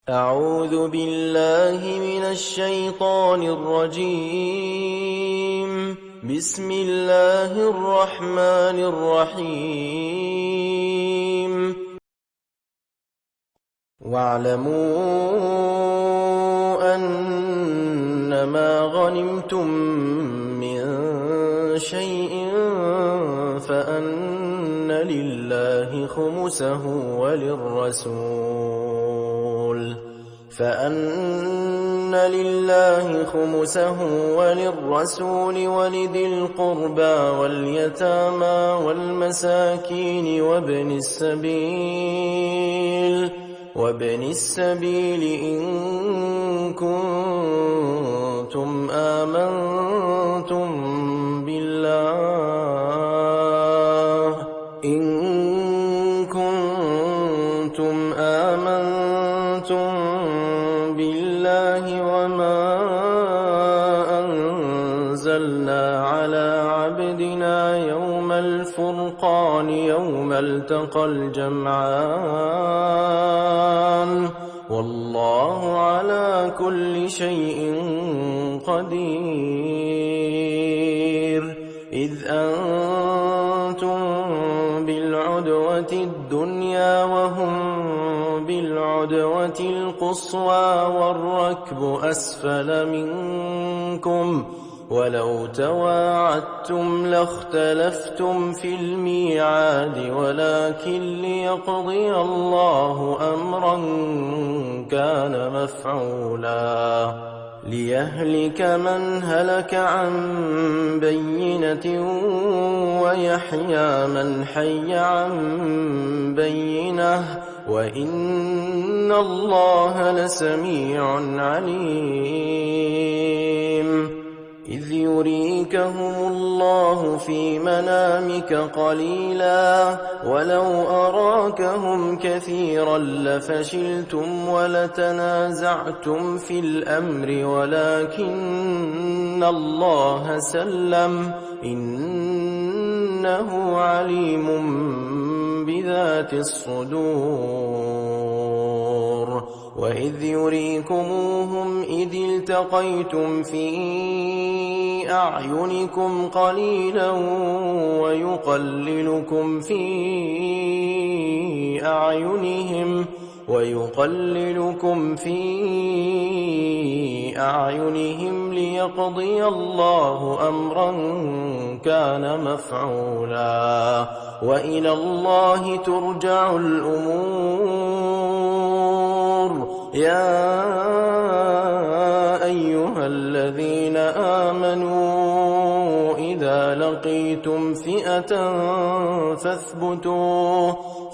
أعوذ بالله من الشيطان الرجيم. بسم الله الرحمن الرحيم. واعلموا أنما غنمتم من شيء فأن لله خمسه وللرسول ولذي القربى واليتامى والمساكين وابن السبيل إن كنتم آمنتم بالله وما أنزلنا على عبدنا يوم الفرقان يوم التقى الجمعان والله على كل شيء قدير. إذ أنتم بالعدوة الدنيا وهم بالعدوة القصوى والركب أسفل منكم ولو تواعدتم لاختلفتم في الميعاد ولكن ليقضي الله أمرا كان مفعولا ليهلك من هلك عن بينة ويحيى من حي عن بينة وإن الله لسميع عليم. إذ يريكهم الله في منامك قليلا ولو أراكهم كثيرا لفشلتم ولتنازعتم في الأمر ولكن الله سلم إنه عليم بذات الصدور. وإذ يريكموهم إذ التقيتم في أعينكم قليلا ويقللكم في أعينهم ليقضي الله أمرا كان مفعولا وإلى الله ترجع الأمور. يا أيها الذين آمنوا إذا لقيتم فئة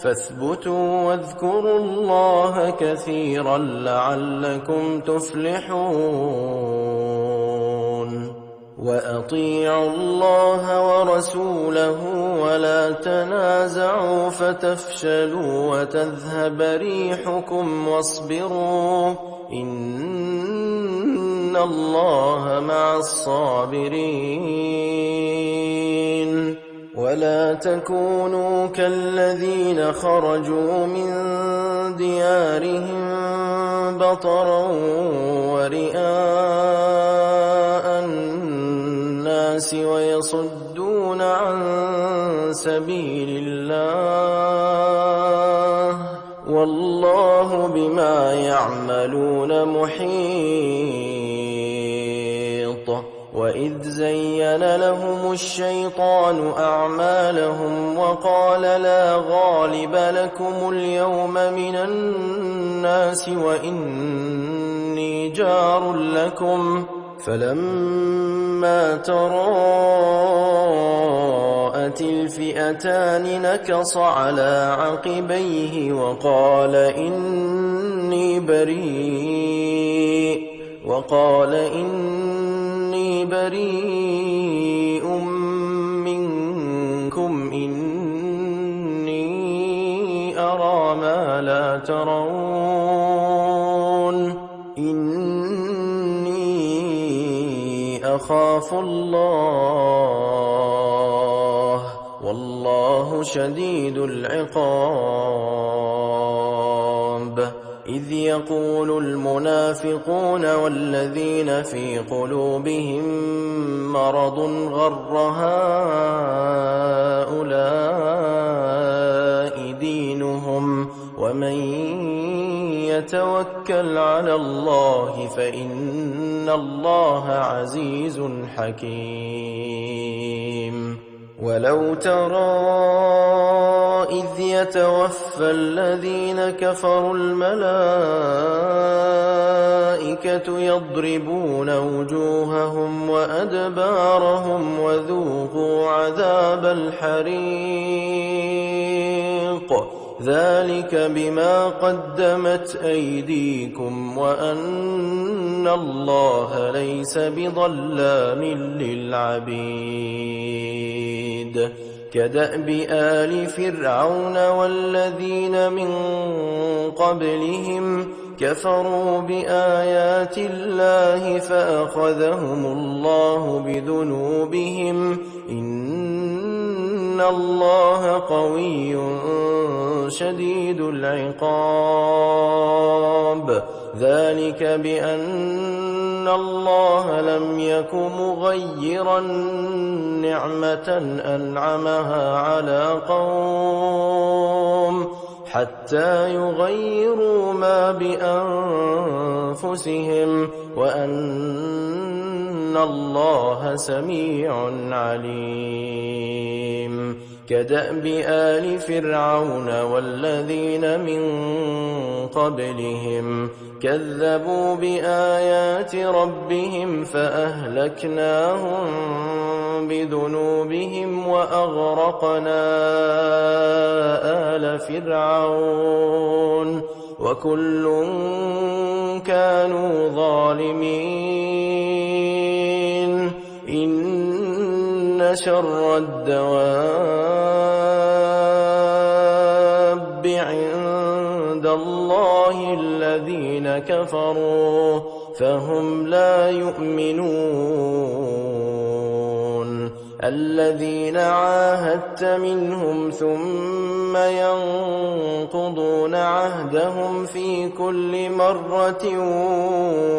فاثبتوا واذكروا الله كثيرا لعلكم تفلحون. وأطيعوا الله ورسوله ولا تنازعوا فتفشلوا وتذهب ريحكم واصبروا إن الله مع الصابرين. ولا تكونوا كالذين خرجوا من ديارهم بطرا ورئاء الناس ويصدون عن سبيل الله والله بما يعملون محيط. وإذ زين لهم الشيطان أعمالهم وقال لا غالب لكم اليوم من الناس وإني جار لكم فلما تراءت الفئتان نكص على عقبيه وقال إني بريء منكم إني أرى ما لا ترون إني أخاف الله والله شديد العقاب. إذ يقول المنافقون والذين في قلوبهم مرض غر هؤلاء دينهم ومن يتوكل على الله فإن الله عزيز حكيم. ولو ترى إذ يتوفى الذين كفروا الملائكة يضربون وجوههم وأدبارهم وذوقوا عذاب الحريق ذلك بما قدمت أيديكم وأن الله ليس بظلام للعبيد. كدأب آل فرعون والذين من قبلهم كفروا بآيات الله فأخذهم الله بذنوبهم إن الله قوي شديد العقاب. ذلك بأن الله لم يك مغيرا نعمة أنعمها على قوم حتى يغيروا ما بأنفسهم وأن الله سميع عليم. كدأب آل فرعون والذين من قبلهم كذبوا بآيات ربهم فأهلكناهم بذنوبهم وأغرقنا آل فرعون وكل كانوا ظالمين. إن شر الدواب عند الله الذين كفروا فهم لا يؤمنون. الذين عاهدت منهم ثم ينقضون عهدهم في كل مرة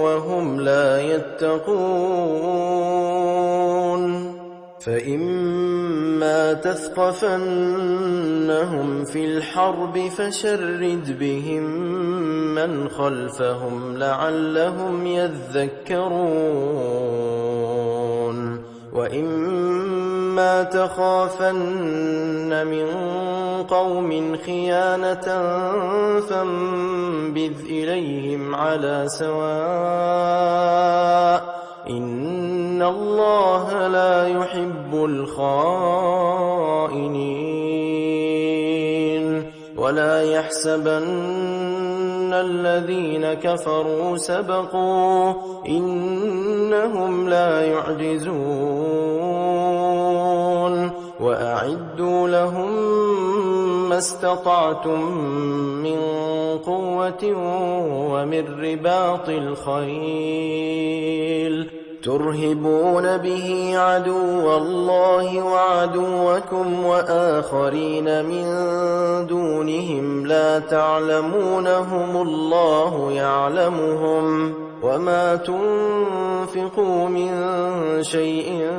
وهم لا يتقون. فإما تثقفنهم في الحرب فشرد بهم من خلفهم لعلهم يذكرون. وإما تخافن من قوم خيانة فانبذ إليهم على سواء إن الله لا يحب الخائنين. ولا يحسبن الذين كفروا سبقوا إنهم لا يعجزون. وأعدوا لهم ما استطعتم من قوة ومن رباط الخيل ترهبون به عدو الله وعدوكم وآخرين من دونهم لا تعلمونهم الله يعلمهم. وما تنفقوا من شيء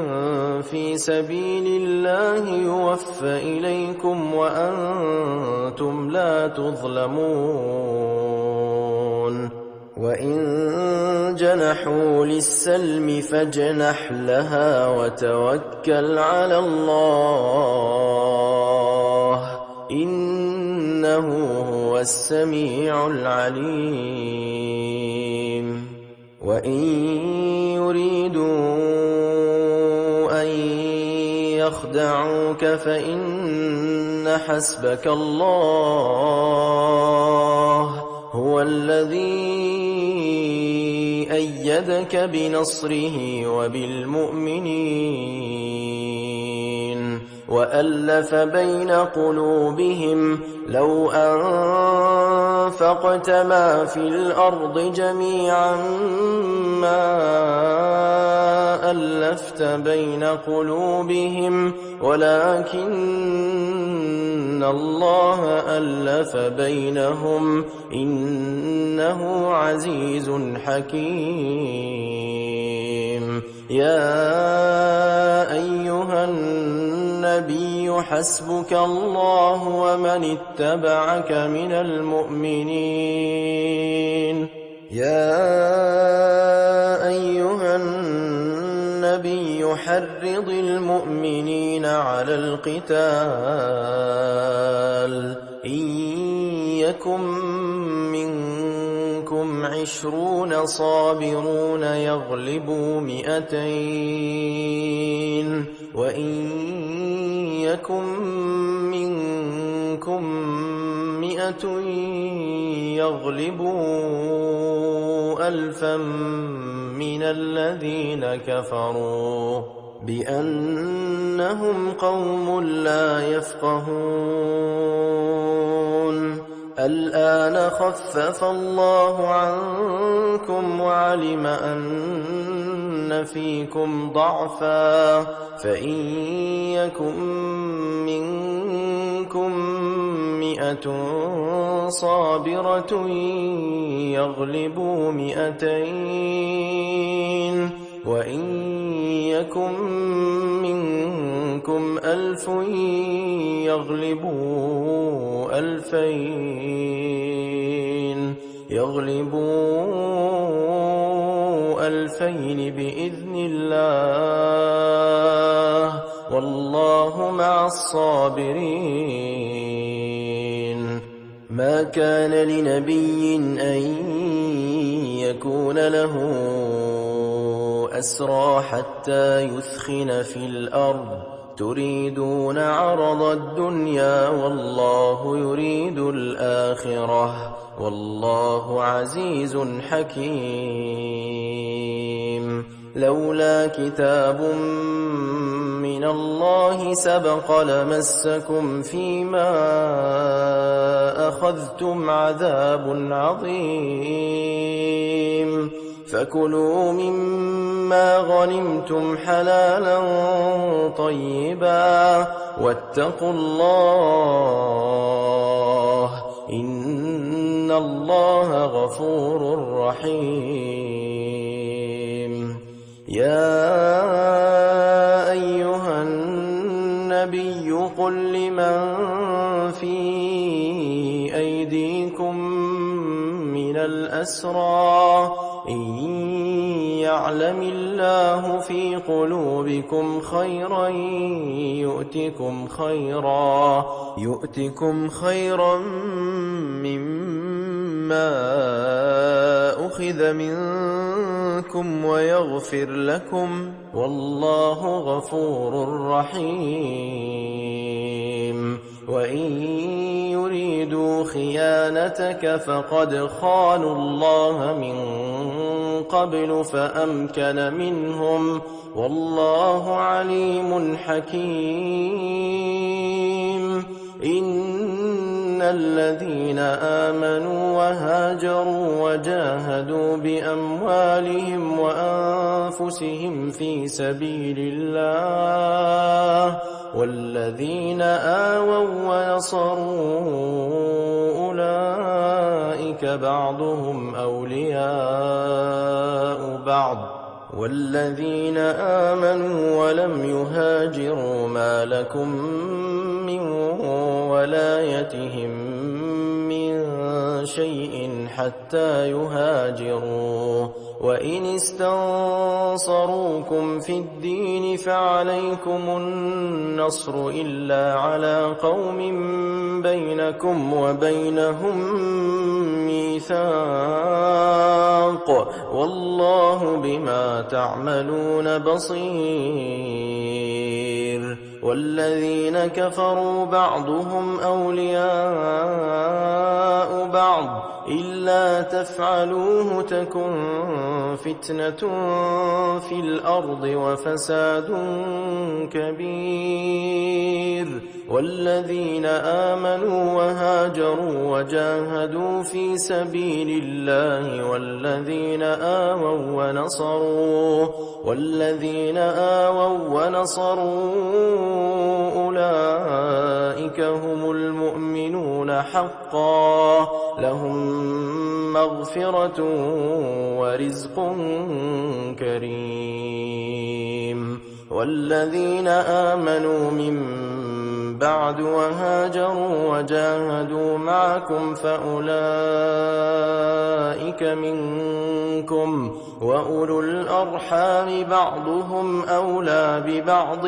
في سبيل الله يوفى إليكم وأنتم لا تظلمون. وإن جنحوا للسلم فاجنح لها وتوكل على الله إنه هو السميع العليم. وإن يريدوا أن يخدعوك فإن حسبك الله هو الذي أيدك بنصره وبالمؤمنين. وألف بين قلوبهم لو أنفقت ما في الأرض جميعا ما ألفت بين قلوبهم ولكن الله ألف بينهم إنه عزيز حكيم. يا أيها النبي حسبك الله ومن اتبعك من المؤمنين. يا أيها النبي حرض المؤمنين على القتال إن يكن منكم 20 صابرون يغلبوا 200 وإن يكن منكم 100 يغلبوا 1000 من الذين كفروا بأنهم قوم لا يفقهون. الآن خفف الله عنكم وعلم أن فيكم ضعفا فإن يكن منكم 100 صابرة يغلبوا 200 وإن يكن منكم 1000 يغلبوا 2000 بإذن الله والله مع الصابرين. ما كان لنبي أن يكون له أسرى حتى يثخن في الأرض تريدون عرض الدنيا والله يريد الآخرة والله عزيز حكيم. لولا كتاب من الله سبق لمسكم فيما أخذتم عذاب عظيم. فكلوا مما غنمتم حلالا طيبا واتقوا الله إن الله غفور رحيم. يا أيها النبي قل لمن في أيديكم من الأسرى إن يعلم الله في قلوبكم خيرا يؤتكم خيرا مما أخذ منكم ويغفر لكم والله غفور رحيم. وإن يريدوا خيانتك فقد خانوا الله من قبل فأمكن منهم والله عليم حكيم. إن الذين آمنوا وهاجروا وجاهدوا بأموالهم وأنفسهم في سبيل الله والذين آووا ونصروا أولئك بعضهم أولياء بعض والذين آمنوا ولم يهاجروا ما لكم من ولايتهم من شيء حتى يهاجروا وإن استنصروكم في الدين فعليكم النصر إلا على قوم بينكم وبينهم ميثاق والله بما تعملون بصير. والذين كفروا بعضهم أولياء بعض إلا تفعلوه تكن فتنة في الأرض وفساد كبير والذين آمنوا وهاجروا وجاهدوا في سبيل الله والذين آووا ونصروا أولئك هم المؤمنون حقا لهم مغفرة ورزق كريم والذين آمنوا من بعد وهاجروا وجاهدوا معكم فأولئك منكم وأولو الأرحام بعضهم أولى ببعض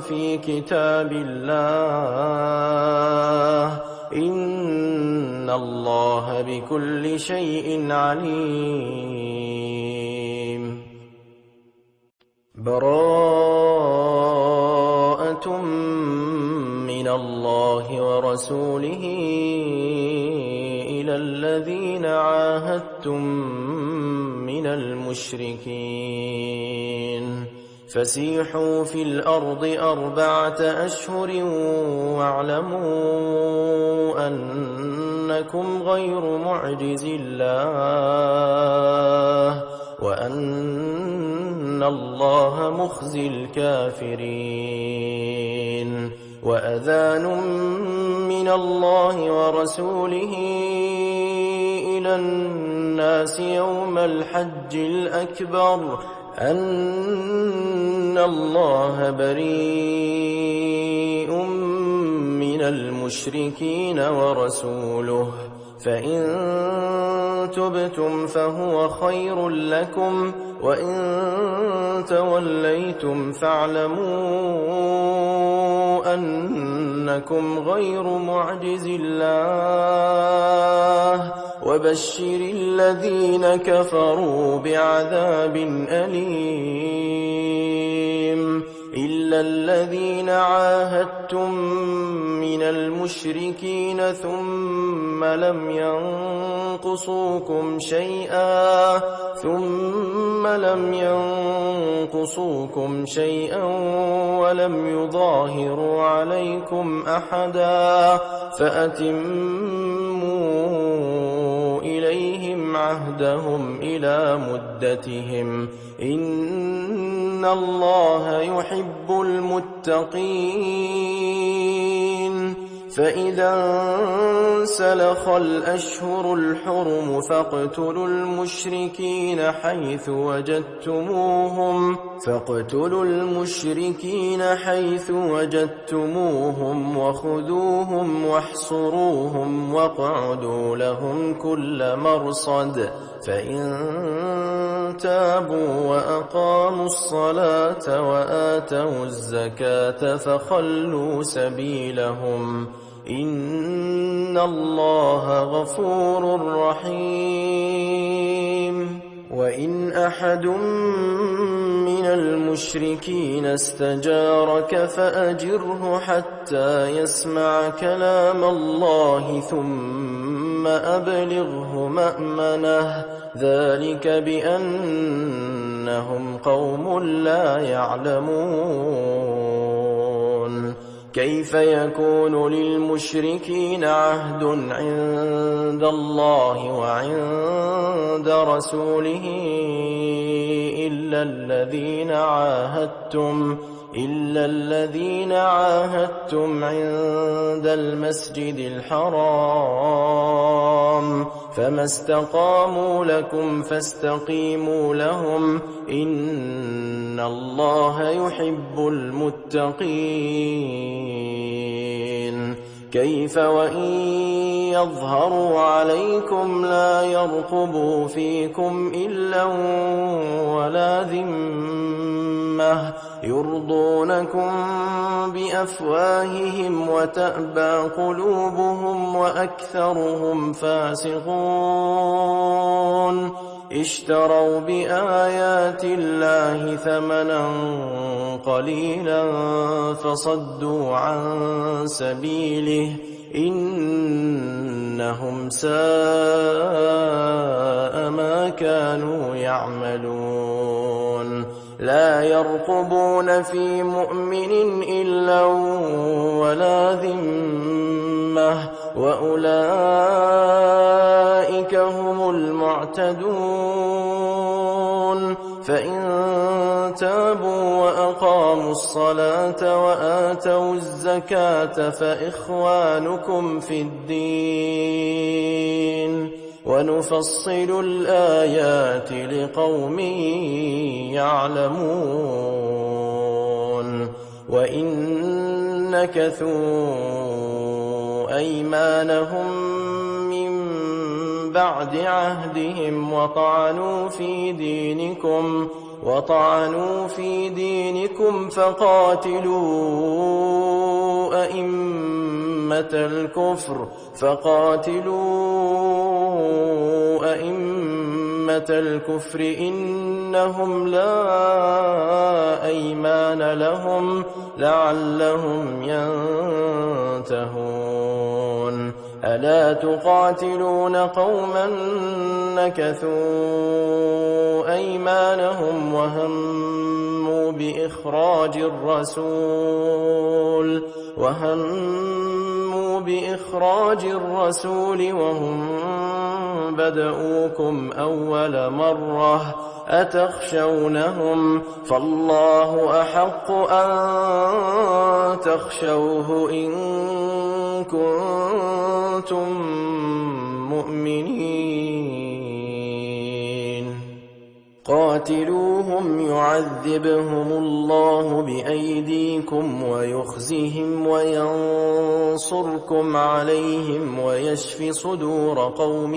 في كتاب الله إن الله بكل شيء عليم. براءة من الله ورسوله إلى الذين عاهدتم من المشركين فسيحوا في الأرض 4 أشهر واعلموا أنكم غير معجز الله وأن الله مخزي الكافرين. وأذان من الله ورسوله إلى الناس يوم الحج الأكبر أن الله بريء من المشركين ورسوله فإن تبتم فهو خير لكم وإن توليتم فاعلموا أنكم غير معجز الله وبشر الذين كفروا بعذاب أليم. إلا الذين عاهدتم من المشركين ثم لم ينقصوكم شيئا ولم يظاهروا عليكم أحدا فأتموا إليهم عهدهم إلى مدتهم إن الله يحب المتقين. فإذا انسلخ الأشهر الحرم فاقتلوا المشركين حيث وجدتموهم وخذوهم واحصروهم واقعدوا لهم كل مرصد فإن تابوا وأقاموا الصلاة وآتوا الزكاة فخلوا سبيلهم إن الله غفور رحيم. وإن أحد من المشركين استجارك فأجره حتى يسمع كلام الله ثم أبلغه مأمنه ذلك بأنهم قوم لا يعلمون. كيف يكون للمشركين عهد عند الله وعند رسوله إلا الذين عاهدتم عند المسجد الحرام فما استقاموا لكم فاستقيموا لهم إن الله يحب المتقين. كيف وإن يظهروا عليكم لا يرقبوا فيكم إلا ولا ذمة يرضونكم بأفواههم وتأبى قلوبهم وأكثرهم فاسقون. اشتروا بآيات الله ثمنا قليلا فصدوا عن سبيله إنهم ساء ما كانوا يعملون لا يرقبون في مؤمن إلا ولا ذمة وأولئك هم المعتدون فإن تابوا وأقاموا الصلاة وآتوا الزكاة فإخوانكم في الدين ونفصل الآيات لقوم يعلمون وإن نكثوا أيمانهم من بعد عهدهم وطعنوا في دينكم فقاتلوا أئمة الكفر إنهم لا أيمان لهم لعلهم ينتهون ألا تقاتلون قوما نكثوا أيمانهم وهموا بإخراج الرسول وهم بدؤوكم أول مرة أتخشونهم فالله أحق أن تخشوه إن كنتم مؤمنين قاتلوهم يعذبهم الله بأيديكم ويخزهم وينصركم عليهم ويشف صدور قوم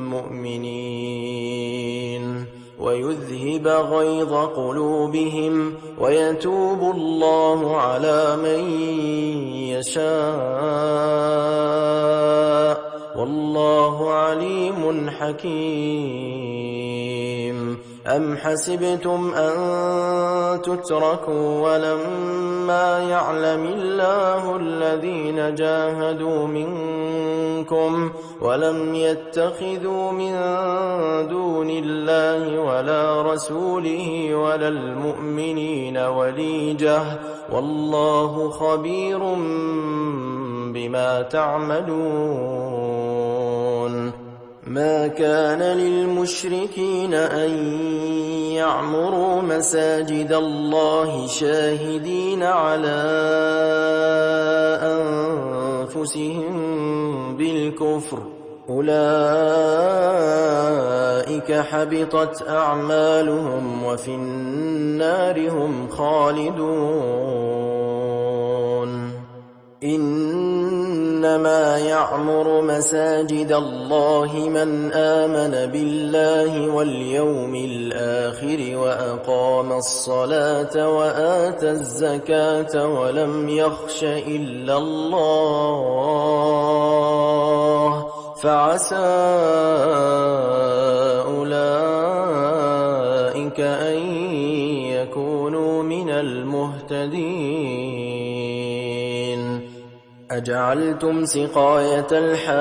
مؤمنين ويذهب غيظ قلوبهم ويتوب الله على من يشاء والله عليم حكيم أم حسبتم أن تتركوا ولما يعلم الله الذين جاهدوا منكم ولم يتخذوا من دون الله ولا رسوله ولا المؤمنين وليجة والله خبير بما تعملون ما كان للمشركين أن يعمروا مساجد الله شاهدين على أنفسهم بالكفر أولئك حبطت أعمالهم وفي النار هم خالدون إنما يعمر مساجد الله من آمن بالله واليوم الآخر وأقام الصلاة وآتى الزكاة ولم يخش إلا الله فعسى أولئك أن يكونوا من المهتدين أجعلتم سقاية الحاج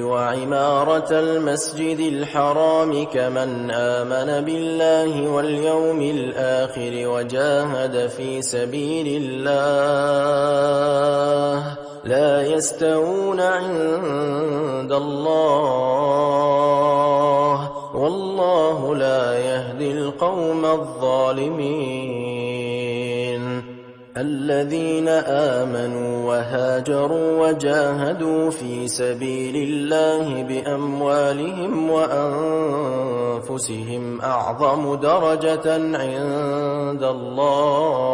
وعمارة المسجد الحرام كمن آمن بالله واليوم الآخر وجاهد في سبيل الله لا يستوون عند الله والله لا يهدي القوم الظالمين الذين آمنوا وهاجروا وجاهدوا في سبيل الله بأموالهم وأنفسهم أعظم درجة عند الله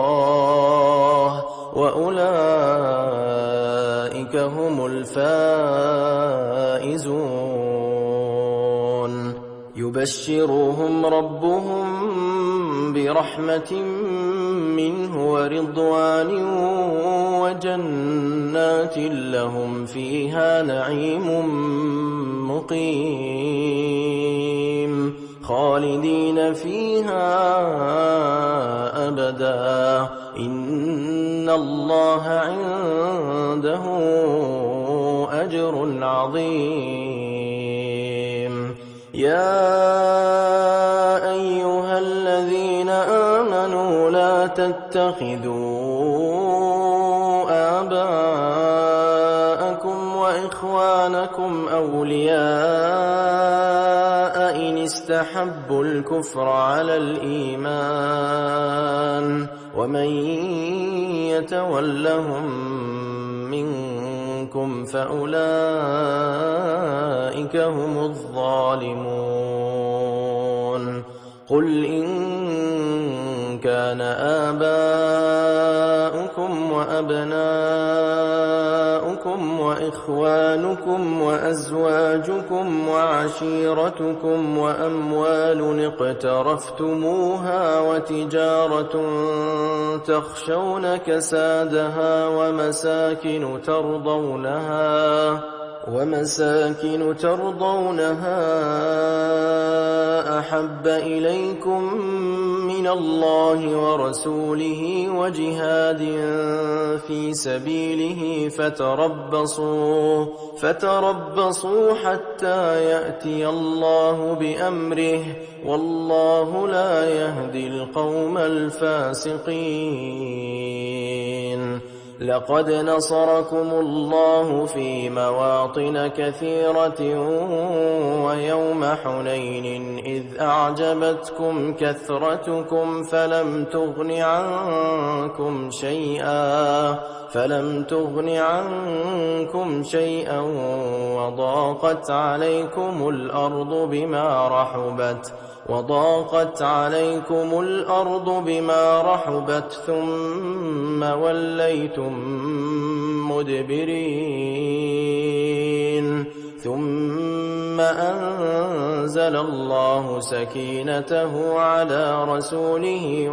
وأولئك هم الفائزون يبشرهم ربهم برحمة منه ورضوان وجنات لهم فيها نعيم مقيم خالدين فيها أبدا إن الله عنده أجر عظيم. يا أيها الذين آمنوا لا تتخذوا آباءكم وإخوانكم أولياء إن استحبوا الكفر على الإيمان ومن يتولهم منكم فأولئك هم الظالمون. قل إن كان آباؤكم وأبناؤكم وإخوانكم وأزواجكم وعشيرتكم وأموال اقترفتموها وتجارة تخشون كسادها ومساكن ترضونها أحب إليكم من الله ورسوله وجهاد في سبيله فتربصوا حتى يأتي الله بأمره والله لا يهدي القوم الفاسقين. لقد نصركم الله في مواطن كثيرة ويوم حنين إذ أعجبتكم كثرتكم فلم تغن عنكم شيئا وضاقت عليكم الأرض بما رحبت ثم وليتم مدبرين. ثم أنزل الله سكينته على رسوله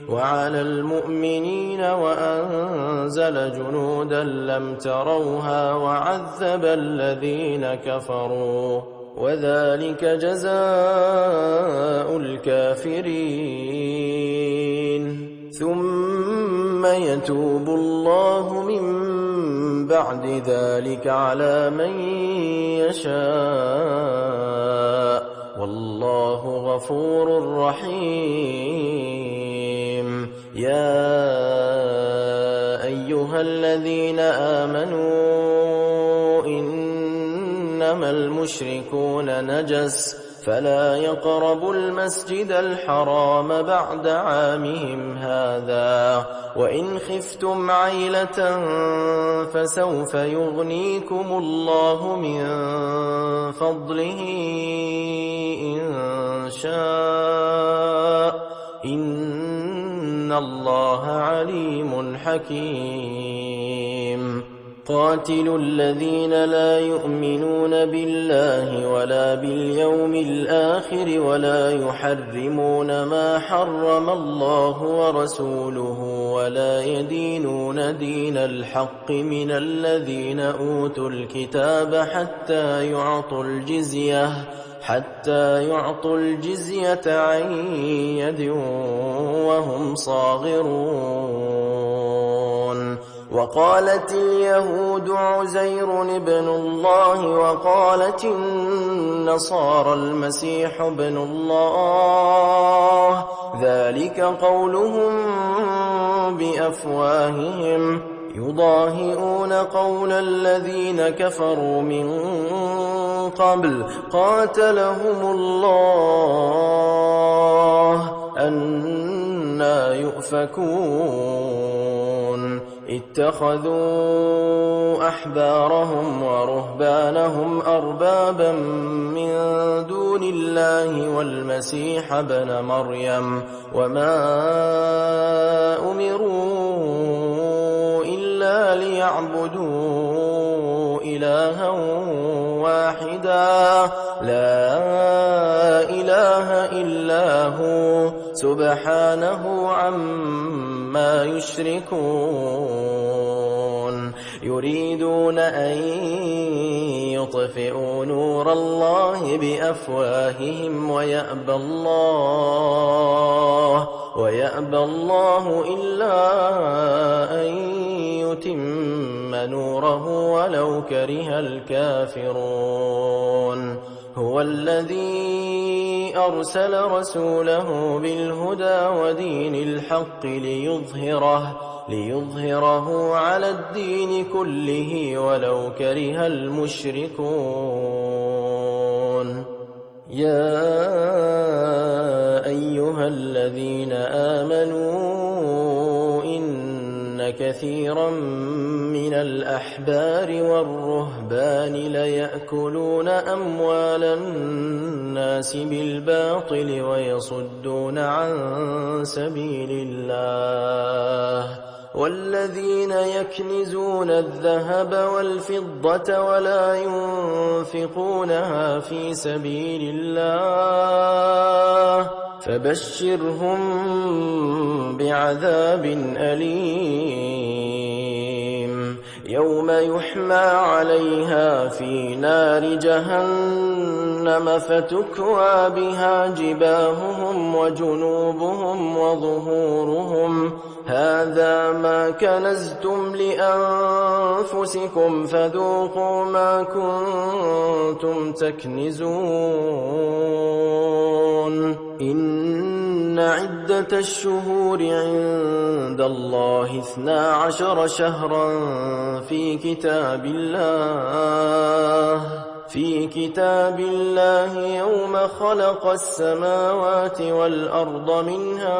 وعلى المؤمنين وأنزل جنودا لم تروها وعذب الذين كفروا وذلك جزاء الكافرين. ثم يتوب الله من بعد ذلك على من يشاء والله غفور رحيم. يا أيها الذين آمنوا إنما المشركون نجس فلا يقربوا المسجد الحرام بعد عامهم هذا وإن خفتم عيلة فسوف يغنيكم الله من فضله إن شاء إن الله عليم حكيم. قاتلوا الذين لا يؤمنون بالله ولا باليوم الآخر ولا يحرمون ما حرم الله ورسوله ولا يدينون دين الحق من الذين أوتوا الكتاب حتى يعطوا الجزية عن يد وهم صاغرون. وقالت اليهود عزير ابن الله وقالت النصارى المسيح ابن الله ذلك قولهم بأفواههم يضاهئون قول الذين كفروا من قبل قاتلهم الله أنى يؤفكون. اتخذوا أحبارهم ورهبانهم أربابا من دون الله والمسيح ابن مريم وما أمروا إلا ليعبدوا إلها واحدا لا إله إلا هو سبحانه عما يشركون يريدون أن يطفئوا نور الله بأفواههم ويأبى الله إلا أن يتم نوره ولو كره الكافرون هو الذي أرسل رسوله بالهدى ودين الحق ليظهره على الدين كله ولو كره المشركون يا أيها الذين آمنوا إن كثيرا من الأحبار والرهبان ليأكلون أموال الناس بالباطل ويصدون عن سبيل الله والذين يكنزون الذهب والفضة ولا ينفقونها في سبيل الله فبشرهم بعذاب أليم يوم يحمى عليها في نار جهنم فتكوى بها جباههم وجنوبهم وظهورهم هذا ما كنزتم لأنفسكم فذوقوا ما كنتم تكنزون إن عدة الشهور عند الله 12 شهرا في كتاب الله يوم خلق السماوات والأرض منها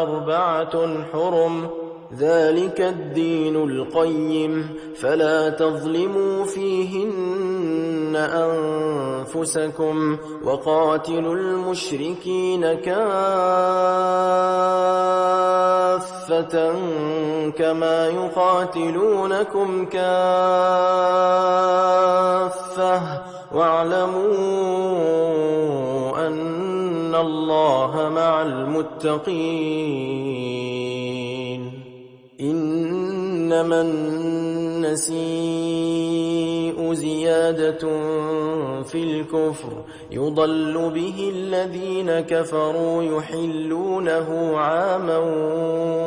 4 حرم ذلك الدين القيم فلا تظلموا فيهن أنفسكم وقاتلوا المشركين كافة كما يقاتلونكم كافة واعلموا أن الله مع المتقين إنما النسيء زيادة في الكفر يضل به الذين كفروا يحلونه عاما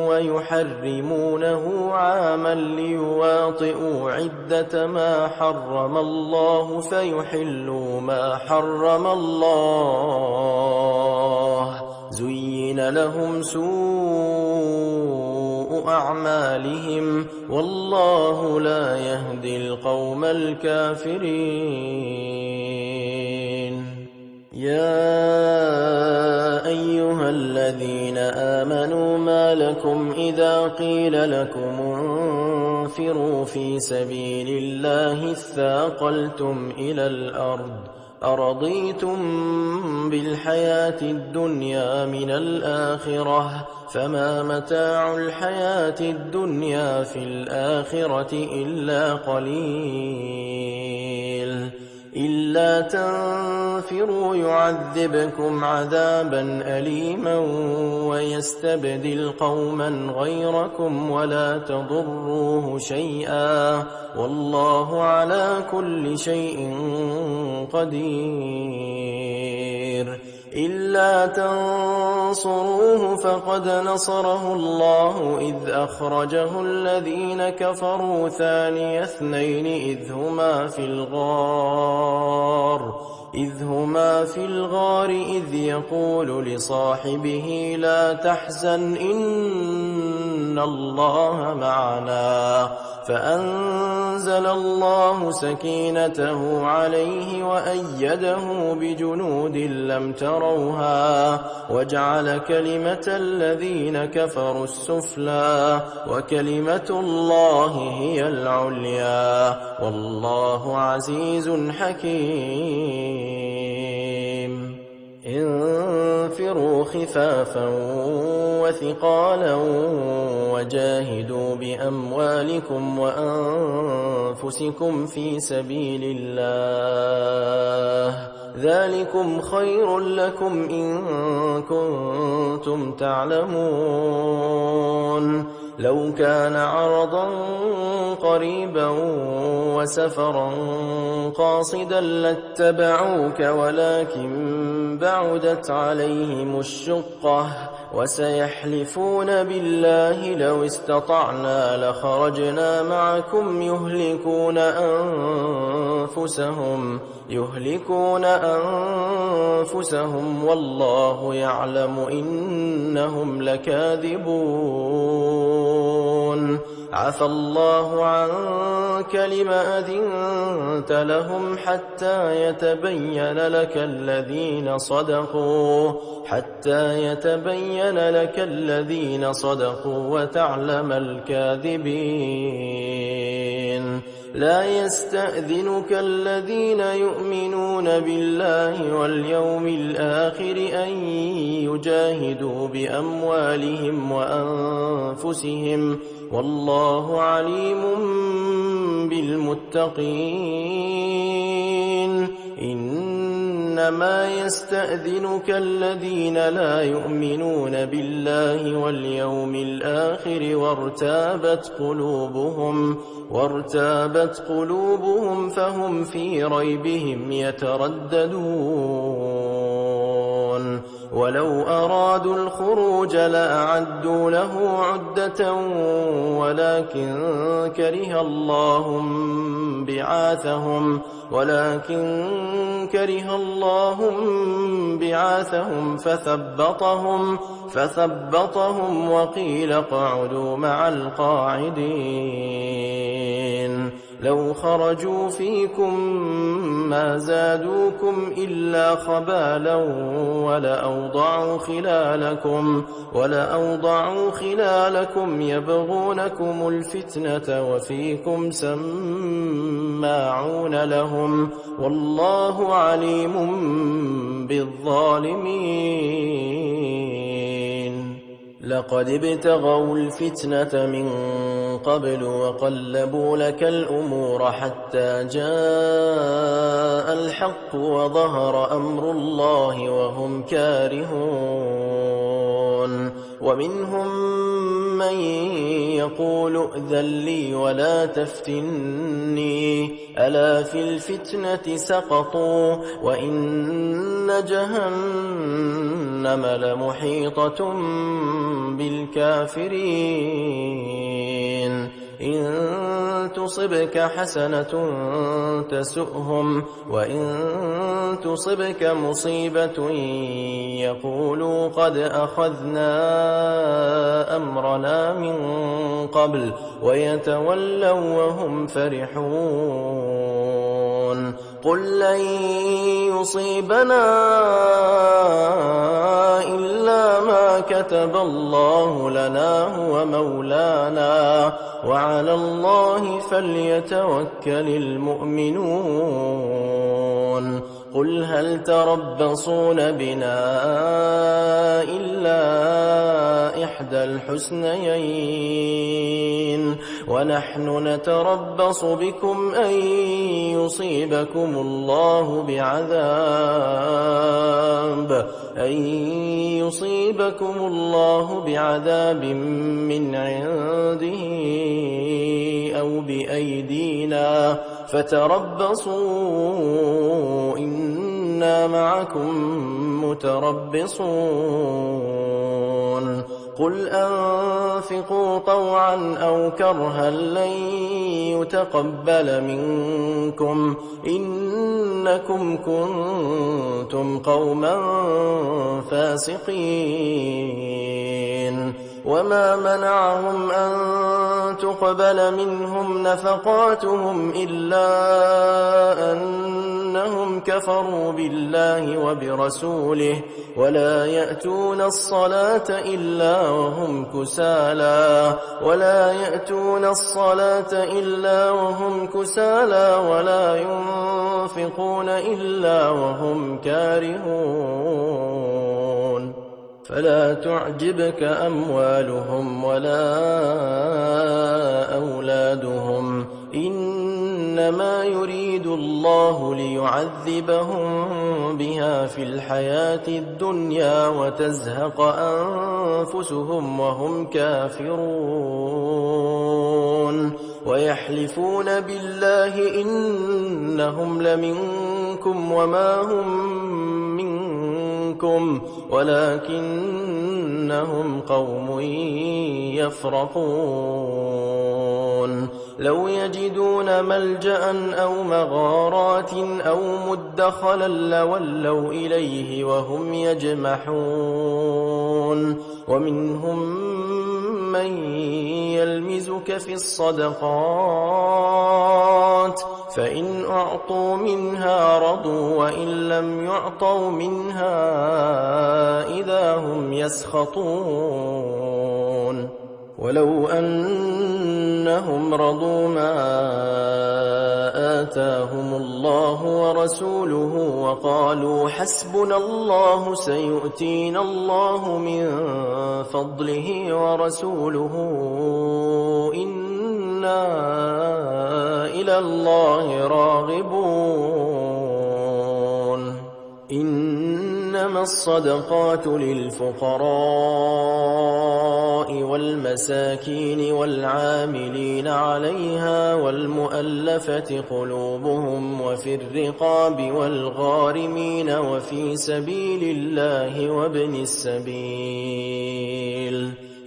ويحرمونه عاما ليواطئوا عدة ما حرم الله فيحلوا ما حرم الله زين لهم سوء أعمالهم والله لا يهدي القوم الكافرين يا أيها الذين آمنوا ما لكم إذا قيل لكم انفروا في سبيل الله اثاقلتم إلى الأرض أرضيتم بالحياة الدنيا من الآخرة فما متاع الحياة الدنيا في الآخرة إلا قليل إلا تنفروا يعذبكم عذابا أليما ويستبدل قوما غيركم ولا تضروه شيئا والله على كل شيء قدير إلا تنصروه فقد نصره الله إذ أخرجه الذين كفروا ثاني اثنين إذ هما في الغار إذ يقول لصاحبه لا تحزن إن الله معنا فأنزل الله سكينته عليه وأيده بجنود لم تروها وجعل كلمة الذين كفروا السفلى وكلمة الله هي العليا والله عزيز حكيم انفروا خفافا وثقالا وجاهدوا بأموالكم أنفسكم في سبيل الله، ذلكم خير لكم إن كنتم تعلمون. لو كان عرضا قريبا وسفرا قاصدا لاتبعوك ولكن بعدت عليهم الشقة، وسيحلفون بالله لو استطعنا لخرجنا معكم يهلكون أنفسهم والله يعلم إنهم لكاذبون. عفى الله عنك لم أذنت لهم حتى يتبين لك الذين صدقوا وتعلم الكاذبين. لا يستأذنك الذين يؤمنون بالله واليوم الآخر أن يجاهدوا بأموالهم وأنفسهم والله عليم بالمتقين. إنما يستأذنك الذين لا يؤمنون بالله واليوم الآخر وارتابت قلوبهم فهم في ريبهم يترددون. ولو أرادوا الخروج لأعدوا له عدة ولكن كره الله بعاثهم فثبطهم وقيل اقعدوا مع القاعدين. لو خرجوا فيكم ما زادوكم إلا خبالا ولأوضعوا خلالكم يبغونكم الفتنة وفيكم سماعون لهم والله عليم بالظالمين. لقد ابتغوا الفتنة من قبل وقلبوا لك الأمور حتى جاء الحق وظهر أمر الله وهم كارهون. ومنهم من يقول ائذن لي ولا تفتني ألا في الفتنة سقطوا وإن جهنم لمحيطة بالكافرين. إن تصبك حسنة تسؤهم وإن تصبك مصيبة يقولوا قد أخذنا أمرنا من قبل ويتولوا وهم فرحون. قل لن يصيبنا إلا ما كتب الله لنا هو مولانا وعلى الله فليتوكل المؤمنون. قل هل تربصون بنا إلا إحدى الحسنيين ونحن نتربص بكم أن يصيبكم الله بعذاب من عنده أو بأيدينا فتربصوا إنا معكم متربصون. قل أنفقوا طوعا أو كرها لن يتقبل منكم إنكم كنتم قوما فاسقين. وما منعهم أن تقبل منهم نفقاتهم إلا أنهم كفروا بالله وبرسوله ولا يأتون الصلاة إلا وهم كسالى ولا ينفقون إلا وهم كارهون. فلا تعجبك أموالهم ولا أولادهم إنما يريد الله ليعذبهم بها في الحياة الدنيا وتزهق أنفسهم وهم كافرون ويحلفون بالله إنهم لمنكم وما هم منكم ولكنهم قوم يفرقون لو يجدون ملجأ أو مغارات أو مدخلا لولوا إليه وهم يجمحون ومنهم من يلمزك في الصدقات فإن أعطوا منها رضوا وإن لم يعطوا منها إذا هم يسخطون ولو أنهم رضوا ما آتاهم الله ورسوله وقالوا حسبنا الله سيؤتينا الله من فضله ورسوله إنا إلى الله راغبون إنما الصدقات للفقراء والمساكين والعاملين عليها والمؤلفة قلوبهم وفي الرقاب والغارمين وفي سبيل الله وابن السبيل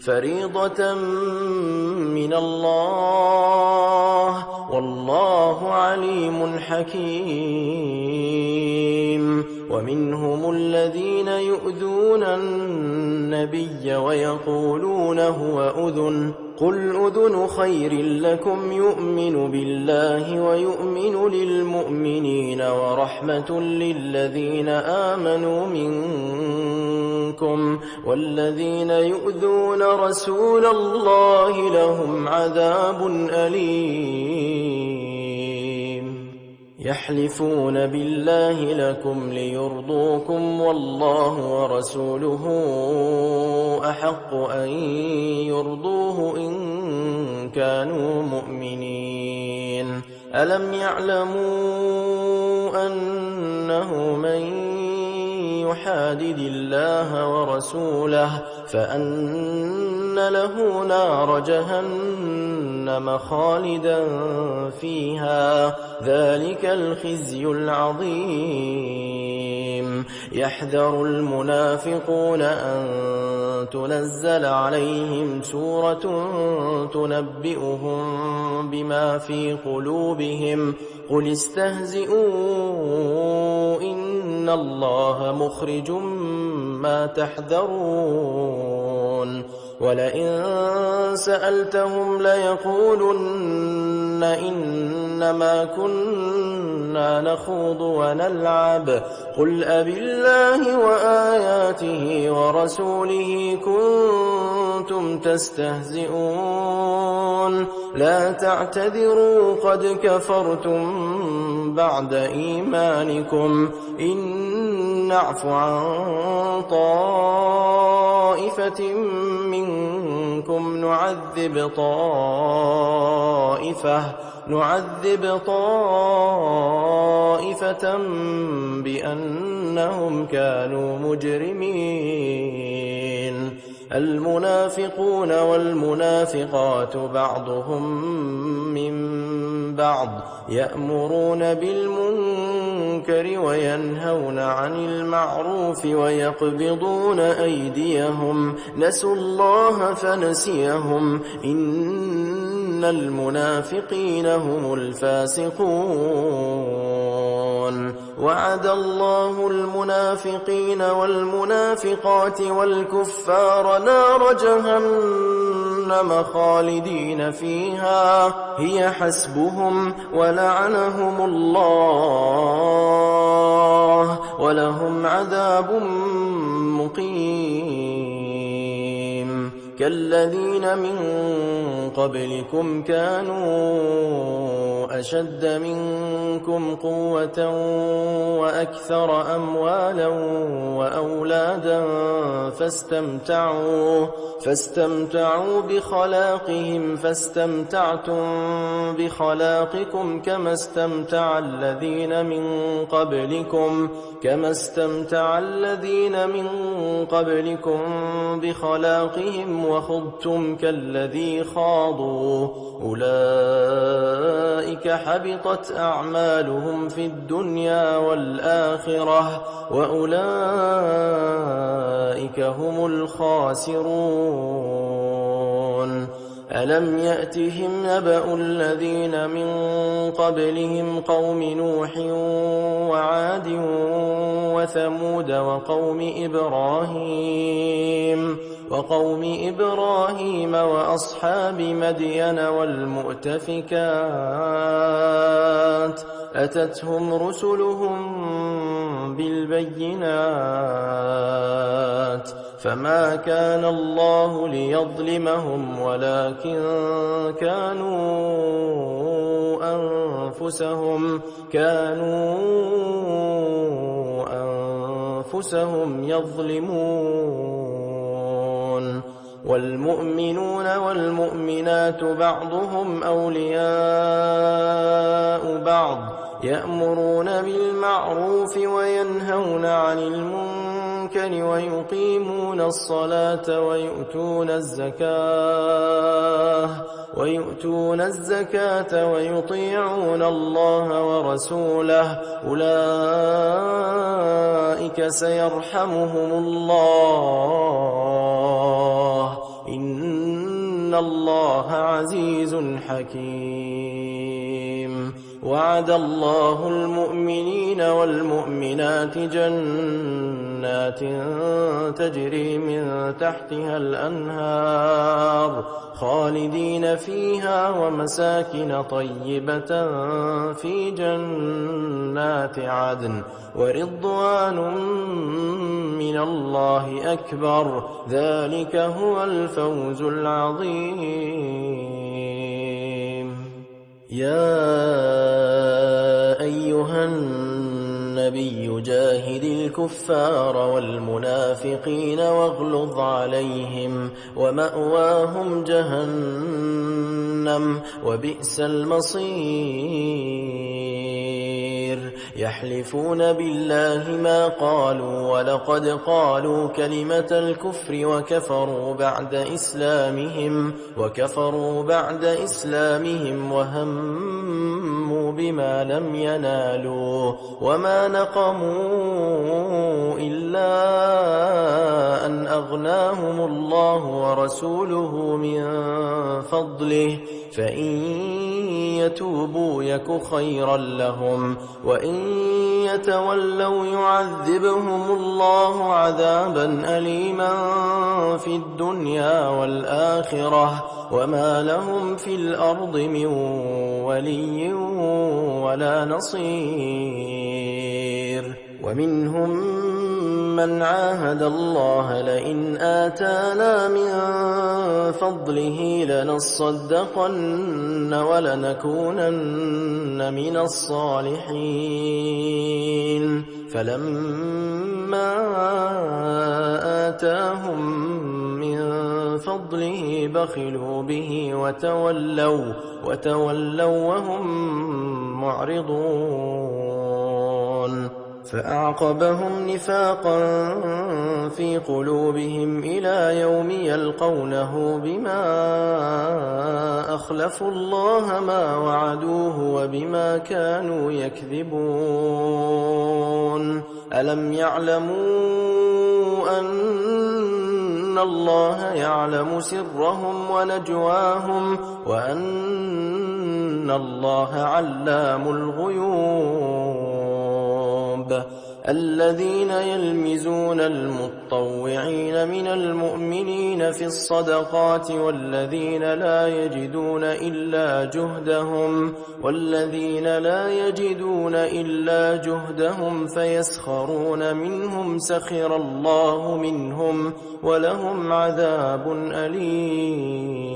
فريضة من الله والله عليم حكيم ومنهم الذين يؤذون النبي ويقولون هو أذن قل أذن خير لكم يؤمن بالله ويؤمن للمؤمنين ورحمة للذين آمنوا منكم والذين يؤذون رسول الله لهم عذاب أليم يحلفون بالله لكم ليرضوكم والله ورسوله أحق أن يرضوه إن كانوا مؤمنين ألم يعلموا أنه من يحادد الله ورسوله فأن له نار جهنم خالدا فيها ذلك الخزي العظيم يحذر المنافقون أن تنزل عليهم سورة تنبئهم بما في قلوبهم قل استهزئوا إن الله مخرج ما تحذرون ولئن سألتهم ليقولن إنما كنا نخوض ونلعب قل أبالله وآياته ورسوله كنتم تستهزئون لا تعتذروا قد كفرتم بعد إيمانكم إن نعف عن طائفة منكم نعذب طائفة بأنهم كانوا مجرمين المنافقون والمنافقات بعضهم من بعض يأمرون بالمنكر وينهون عن المعروف ويقبضون أيديهم نسوا الله فنسيهم إن المنافقين هم الفاسقون وعد الله المنافقين والمنافقات والكفار نار جهنم خالدين فيها هي حسبهم ولعنهم الله ولهم عذاب مقيم كالذين من قبلكم كانوا أشد منكم قوة وأكثر أموالا وأولادا فاستمتعوا بخلاقهم فاستمتعتم بخلاقكم كما استمتع الذين من قبلكم بخلاقهم وخضتم كالذي خاضوا أولئك حبطت أعمالهم في الدنيا والآخرة وأولئك هم الخاسرون ألم يأتهم نبأ الذين من قبلهم قوم نوح وعاد وثمود وقوم إبراهيم وأصحاب مدين والمؤتفكات أتتهم رسلهم بالبينات فما كان الله ليظلمهم ولكن كانوا أنفسهم يظلمون والمؤمنون والمؤمنات بعضهم أولياء بعض يأمرون بالمعروف وينهون عن المنكر ويقيمون الصلاة ويؤتون الزكاة ويطيعون الله ورسوله أولئك سيرحمهم الله إن الله عزيز حكيم وعد الله المؤمنين والمؤمنات جنات تجري من تحتها الأنهار خالدين فيها ومساكن طيبة في جنات عدن ورضوان من الله أكبر ذلك هو الفوز العظيم يا أيها النبي جاهد الكفار والمنافقين واغلظ عليهم ومأواهم جهنم وبئس المصير يحلفون بالله ما قالوا ولقد قالوا كلمة الكفر وكفروا بعد إسلامهم وهموا بما لم ينالوا وما نقموا إلا أن أغناهم الله ورسوله من فضله فإن يتوبوا يك خيرا لهم وإن يتولوا يعذبهم الله عذابا أليما في الدنيا والآخرة وما لهم في الأرض من ولي ولا نصير ومنهم من عاهد الله لئن آتانا من فضله لنصدقن ولنكونن من الصالحين فلما آتاهم من فضله بخلوا به وتولوا وهم معرضون فأعقبهم نفاقا في قلوبهم إلى يوم يلقونه بما أخلفوا الله ما وعدوه وبما كانوا يكذبون ألم يعلموا أن الله يعلم سرهم ونجواهم وأن الله علام الغيوب الذين يلمزون المطوعين من المؤمنين في الصدقات والذين لا يجدون إلا جهدهم فيسخرون منهم سخر الله منهم ولهم عذاب أليم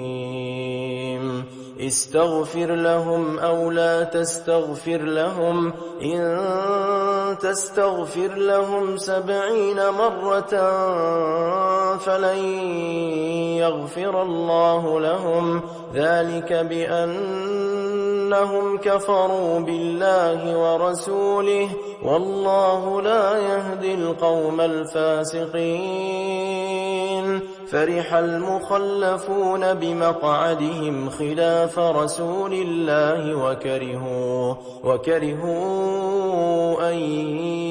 استغفر لهم أو لا تستغفر لهم إن تستغفر لهم 70 مرة فلن يغفر الله لهم ذلك بأنهم كفروا بالله ورسوله والله لا يهدي القوم الفاسقين فرح المخلفون بمقعدهم خلاف رسول الله وكرهوا أن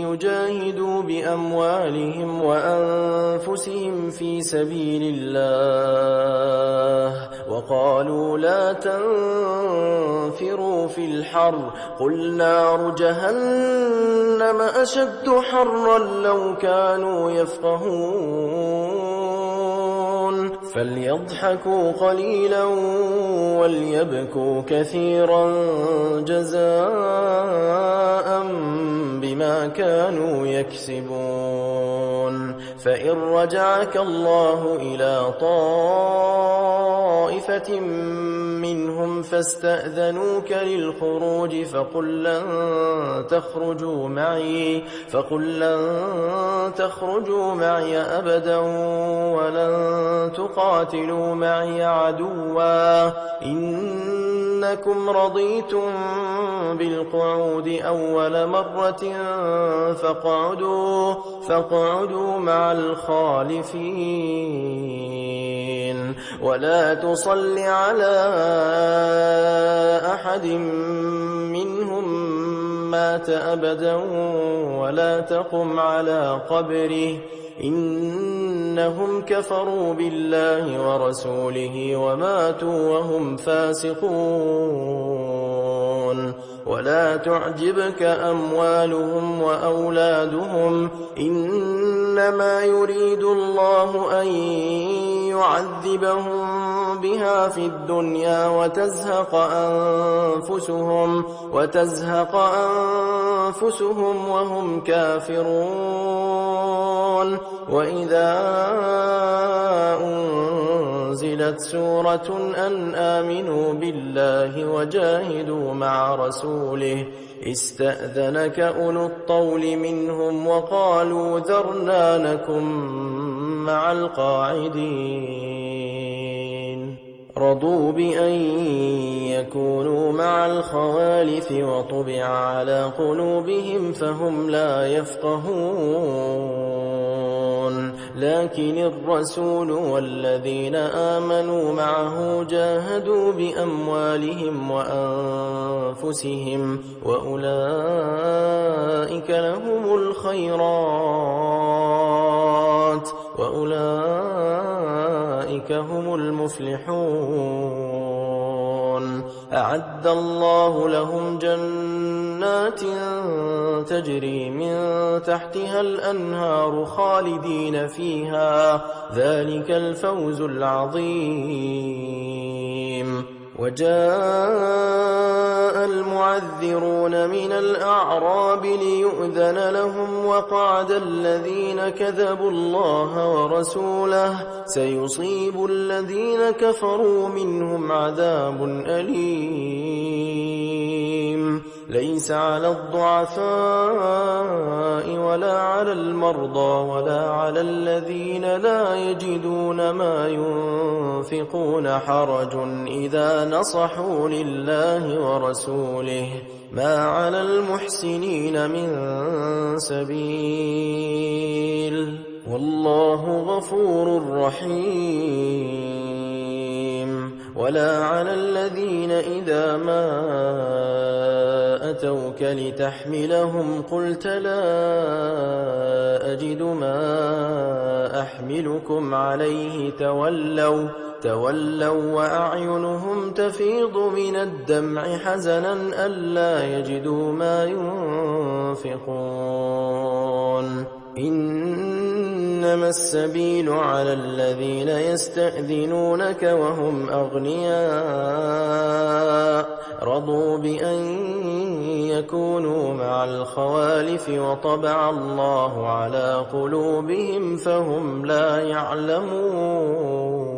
يجاهدوا بأموالهم وأنفسهم في سبيل الله وقالوا لا تنفروا في الحر قل نار جهنم أشد حرا لو كانوا يفقهون فليضحكوا قليلا وليبكوا كثيرا جزاء بما كانوا يكسبون فإن رجعك الله إلى طائفة منهم فاستأذنوك للخروج فقل لن تخرجوا معي أبدا ولن تقاتلوا معي عدوا إنكم رضيتم بالقعود أول مرة فاقعدوا مع الخالفين ولا تصل على أحد منهم مات أبدا ولا تقم على قبره إنهم كفروا بالله ورسوله وماتوا وهم فاسقون ولا تعجبك أموالهم وأولادهم إنما يريد الله أن يعذبهم بها في الدنيا وتزهق أنفسهم وهم كافرون وإذا أنزلت سورة أن آمنوا بالله وجاهدوا مع رسوله استأذنك أولو الطول منهم وقالوا ذرنا نكن مع القاعدين رضوا بأن يكونوا مع الخوالف وطبع على قلوبهم فهم لا يفقهون لكن الرسول والذين آمنوا معه جاهدوا بأموالهم وأنفسهم وأولئك لهم الخيرات وأولئك هم المفلحون أعد الله لهم جنات تجري من تحتها الأنهار خالدين فيها ذلك الفوز العظيم وجاء المعذرون من الأعراب ليؤذن لهم وقعد الذين كذبوا الله ورسوله سيصيب الذين كفروا منهم عذاب أليم ليس على الضعفاء ولا على المرضى ولا على الذين لا يجدون ما ينفقون حرج إذا نصحوا لله ورسوله ما على المحسنين من سبيل والله غفور رحيم ولا على الذين إذا ما أتوك لتحملهم قلت لا أجد ما أحملكم عليه تولوا وأعينهم تفيض من الدمع حزنا ألا يجدوا ما ينفقون إنما السبيل على الذين يستأذنونك وهم أغنياء رضوا بأن يكونوا مع الخوالف وطبع الله على قلوبهم فهم لا يعلمون